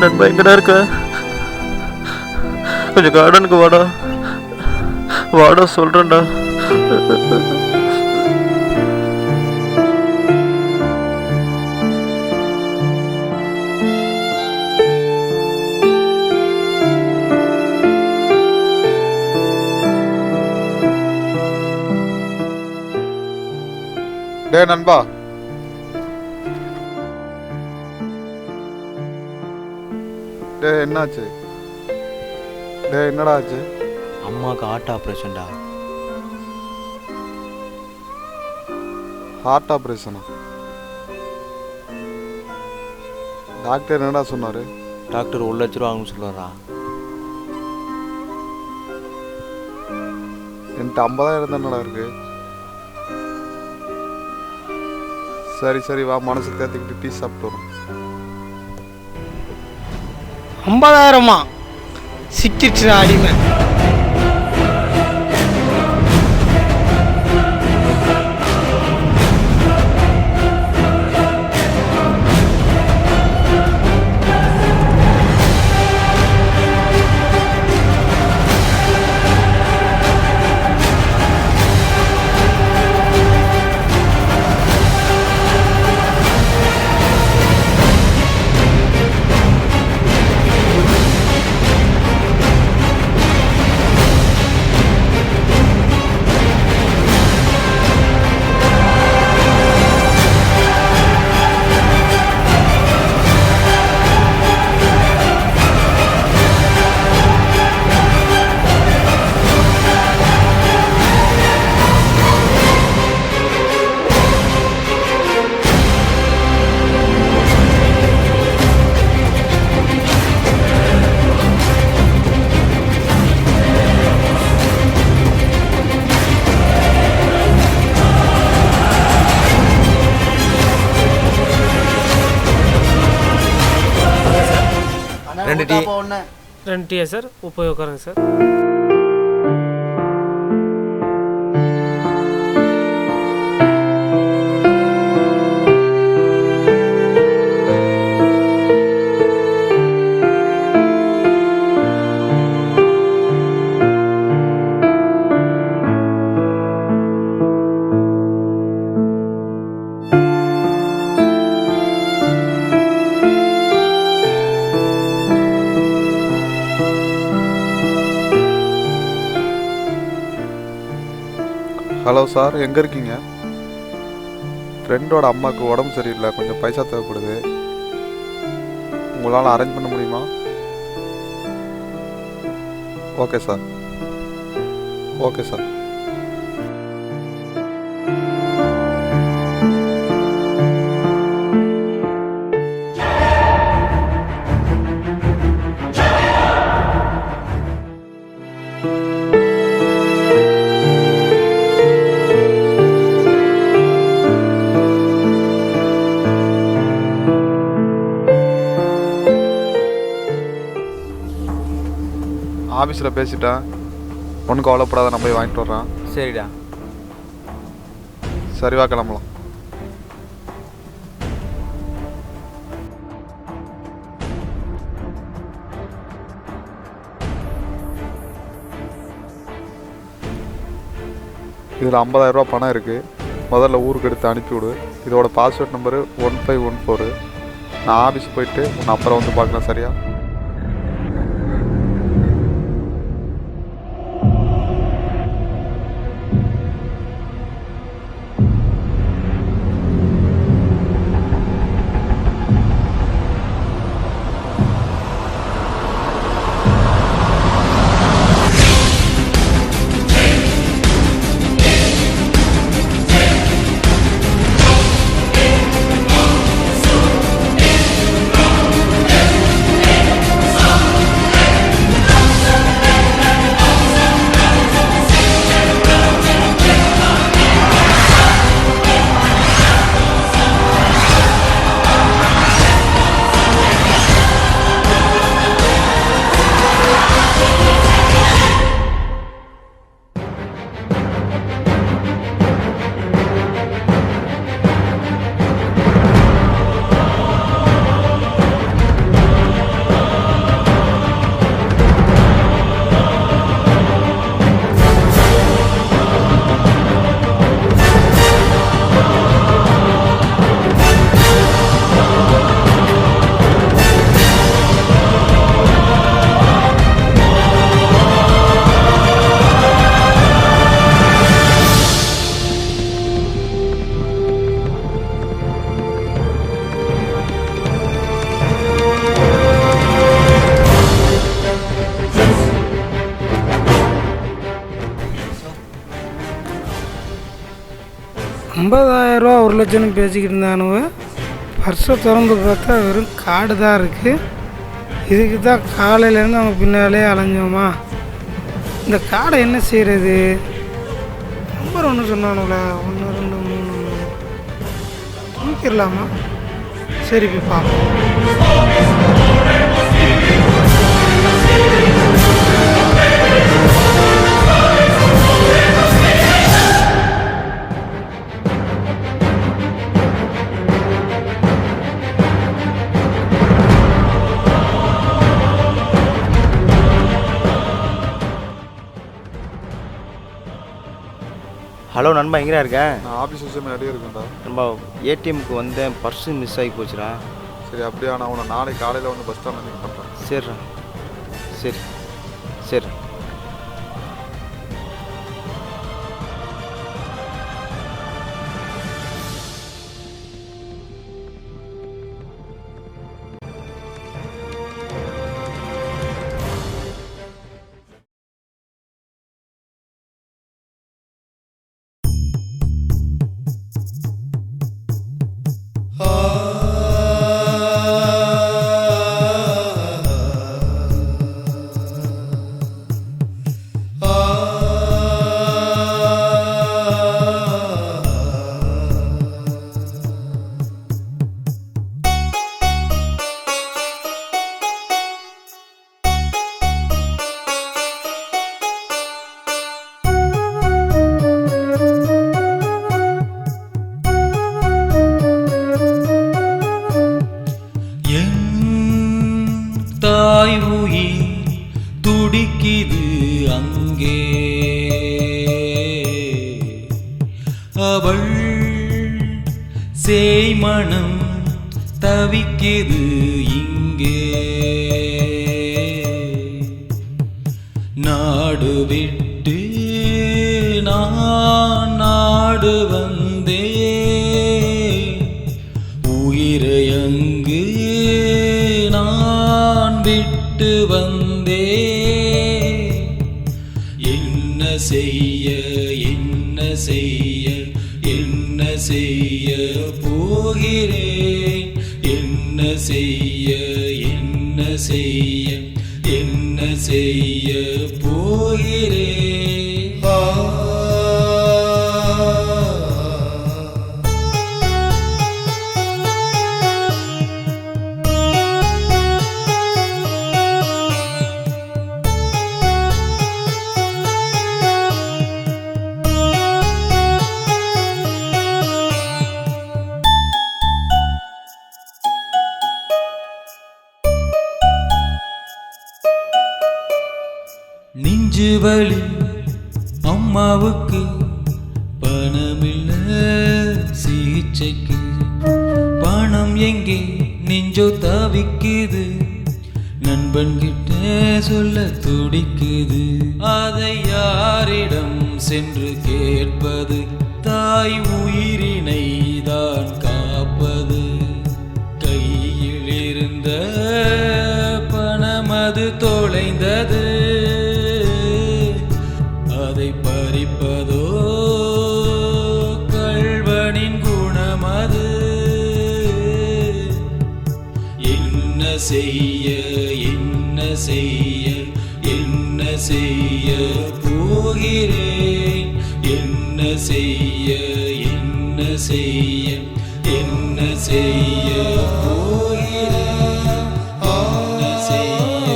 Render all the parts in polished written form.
நண்பா எங்கடா இருக்க? கொஞ்சம் கார்டனுக்கு வாடா. வாடா சொல்றேன்டா. டே நண்பா, டே என்னாச்சு? டே என்னடா ஆச்சு? அம்மாவுக்கு ஹார்ட் ஆப்ரேஷன்டா. ஹார்ட் ஆப்ரேஷனா? டாக்டர் என்னடா சொன்னார்? டாக்டர் 1 லட்ச ரூபா ஆகும்னு சொல்லுவாரா? என்கிட்ட 50,000 தானடா இருக்கு. சரி சரி வா, மனசு தேர்த்திக்கிட்டு டீ சாப்பிட்டு வரும். 50,000மா? சிக்கிடுச்சு அடிமை. ரெண்டு டீயா சார்? போய் உட்காருங்க சார். ஹலோ சார், எங்கே இருக்கீங்க? ஃப்ரெண்டோட அம்மாவுக்கு உடம்பு சரியில்லை, கொஞ்சம் பைசா தேவைப்படுது. உங்களால் அரேஞ்ச் பண்ண முடியுமா? Okay sir. Okay sir. ஆஃபீஸில் பேசிட்டேன், ஒன்றும் கவலைப்படாத, நான் போய் வாங்கிட்டு வர்றேன். சரிடா. சரிவா, கிளம்பலாம். இதில் 50,000 ரூபா பணம் இருக்குது. முதல்ல ஊருக்கு எடுத்து அனுப்பிவிடு. இதோட பாஸ்வேர்ட் நம்பரு 1514. நான் ஆஃபீஸ் போயிட்டு உன்னை அப்புறம் வந்து பார்க்கலாம், சரியா? 50,000 1 லட்சம்னு பேசிக்கிட்டு இருந்தானுவ. பர்ஸை திறந்து பார்த்தா வெறும் கார்டு தான் இருக்குது. இதுக்கு தான் காலையிலேருந்து அவங்க பின்னாலே அலைஞ்சோமா. இந்த கார்டை என்ன செய்கிறது? நம்பர் ஒன்று சொன்னானுல, 1 2 3 தூக்கிடலாமா? சரி போய் பார்ப்போம். ஹலோ நண்பா, எங்கேயா இருக்கேன்? நான் ஆஃபீஸ் விஷயம் நிறைய இருக்குண்டா. நண்பா, ஏடிஎம்க்கு வந்தேன், பர்ஸு மிஸ் ஆகி போச்சுடா. சரி, அப்படியா? நான் உன்னை நாளைக்கு காலையில் வந்து பஸ் ஸ்டாண்டில் மீட் பண்ணுறேன். சரிடா. சரி சரி. தாய் உயிர் துடிக்குது அங்கே, அவள் சேய்மனம் தவிக்குது இங்கே. நாடு விட்டு நான் நாடு வந்தே, உயிரை அங்கு நான் விட்டு வந்தே. என்ன செய்ய என்ன செய்ய என்ன செய்ய போகிறேன்? என்ன செய்ய என்ன செய்ய என்ன செய்ய போகிறேன்? நெஞ்சு வலி அம்மாவுக்கு, பணமில்ல சிகிச்சைக்கு. பணம் எங்கே நெஞ்சோ தவிக்குது, நண்பன் கிட்ட சொல்ல துடிக்குது. அதை யாரிடம் சென்று கேட்பது? தாய் உயிரினை தான் காப்பது. கையில் இருந்த பணம் அது தொலைந்தது, அதை பறிப்பதோ கள்வனின் குணமது. என்ன செய்ய என்ன செய்ய என்ன செய்ய போகிறேன்? என்ன செய்ய என்ன செய்ய என்ன செய்ய போகிறேன்? என்ன செய்ய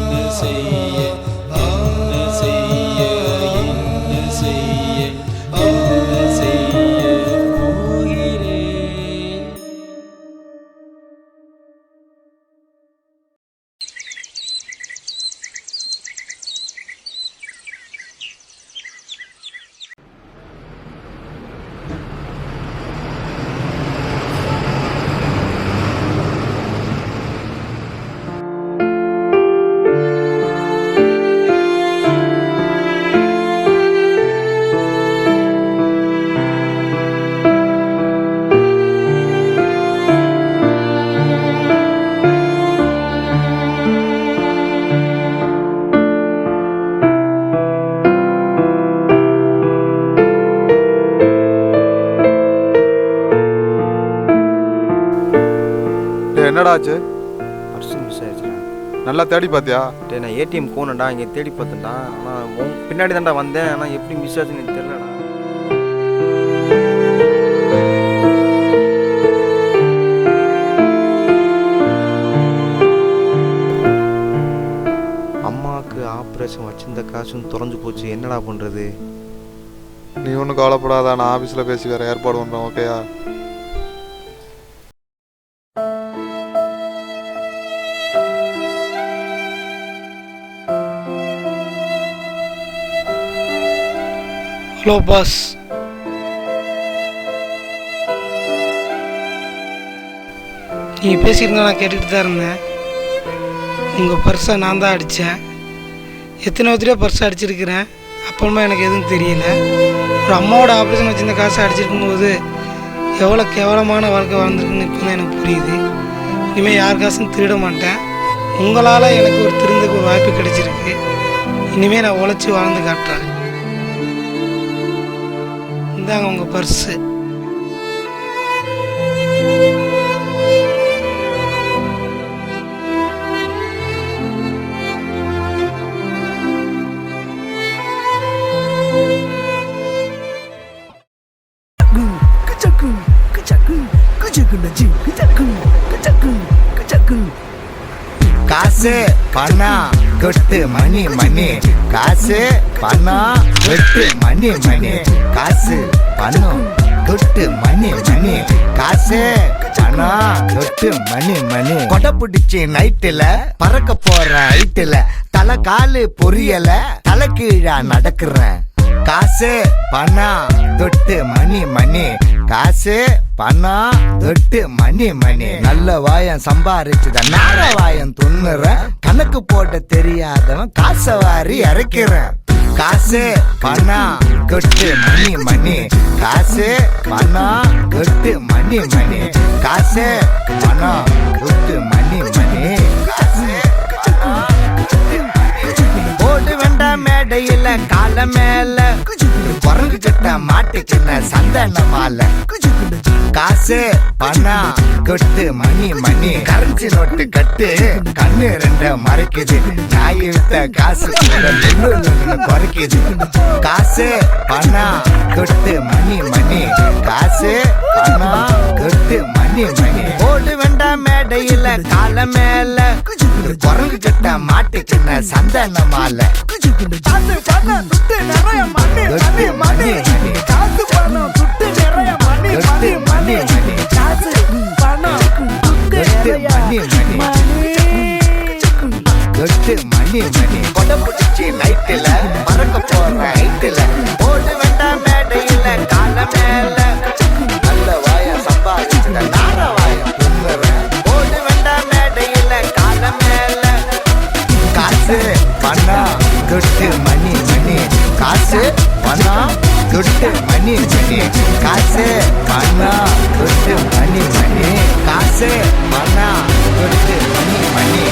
என்ன செய்ய என்ன செய்ய என்ன செய்ய என்ன செய்ய போகிறேன்? என்னடா ஆச்சு? பர்ஸு மிஸ் ஆயிடுச்சுடா. நல்லா தேடி பார்த்தியா? டேய் நான் ஏடிஎம் போனேன்டா, இங்கே தேடி பார்த்தேன்டா. ஆனால் உன் பின்னாடி தான்டா வந்தேன். ஆனால் எப்படி மிஸ் ஆச்சுன்னு எனக்கு தெரியலடா. அம்மாவுக்கு ஆப்ரேஷன் வச்சிருந்த காசும் தொலைஞ்சு போச்சு. என்னடா பண்ணுறது? நீ ஒன்றும் கவலைப்படாத, நான் ஆஃபீஸில் பேசி வேறு ஏற்பாடு பண்ணுறேன். ஓகேயா? ஹலோ பாஸ், நீங்கள் பேசியிருந்தா நான் கேட்டுக்கிட்டு தான் இருந்தேன். உங்கள் பர்ஸை நான் தான் அடித்தேன். எத்தனை ஒருத்தரையோ பர்ஸை அடிச்சிருக்கிறேன். அப்புறமா எனக்கு எதுவும் தெரியல. ஒரு அம்மாவோட ஆப்ரேஷன் வச்சிருந்த காசை அடிச்சிருக்கும்போது எவ்வளோ கேவலமான வாழ்க்கை வாழ்ந்துருக்குன்னு இப்போ தான் எனக்கு புரியுது. இனிமேல் யார் காசும் திருட மாட்டேன். உங்களால் எனக்கு ஒரு திருந்துக்கு ஒரு வாய்ப்பு கிடைச்சிருக்கு. இனிமேல் நான் உழைச்சி வாழ்ந்து காட்டுறேன். இந்தாங்க உங்கள் பர்ஸு. காசு பணம் கொட்டு மணி மணி, காசு பணம் கொட்டு மணி மணி, காசு பணம் கொட்டு மணி மணி, காசு பணம் கொட்டு மணி மணி. கொடை பிடிச்சி நைட்டுல பறக்க போற ஹைட்டுல, தலை காலு பொரியல தலை கீழா நடக்கிறேன். காசு பணம் தொட்டு மணி மணி, காசு பணம் தொட்டு மணி மணி. நல்ல வாயம் சம்பாரிச்சுத நார வாயம் துண்ணுறேன். கணக்கு போட தெரியாதவன் காசை வாரி இறக்கிறேன். காசு பணம் கொட்டு மணி மணி, காசு பணம் கொட்டு மணி மணி, காசு பணம் கொட்டு மணி மணி, காசு பணம் கொட்டு மணி மணி. ஓடு வேண்டாம் மேடையில கால மேல குரங்கு கிட்ட மாட்டுக்கின சந்தன மாலை. காசு பணம் கொட்டு மணி மணி, கரன்சி நோட்டு கட்டு கண்ணு ரெண்ட மறைக்குது. நாய் வித்த காசு குறைக்குது. காசு பணம் கொட்டு மணி மணி, காசு பணம் கொட்டு மணி மணி. ஓடு வேண்டாம் மேடையில கால மேல குரங்கு கிட்ட மாட்டுக்கின சந்தன மாலை. கொட்டு மணி மணி, காசு பணம் துட்டு நிறைய மணி மணி மணி மணி, காசு பணம் கொட்டு மணி மணி, கொட்டு மணி மணி. கொடை பிடிச்சி நைட்டுல பறக்க போற ஹைட்டுல, ஓடு வேண்டாம் மேடையில கால மேல நல்ல வாயம் சம்பாதிச்சுட நார வாயம் துண்ணுறேன். ஓடு வேண்டாம் மேடையில கால மேல, காசு பணம் கொட்டு மணி மணி, காசு பணம் கொட்டு மணி மணி, காசு பணம் கொட்டு மணி மணி, காசு பணம் கொட்டு மணி மணி.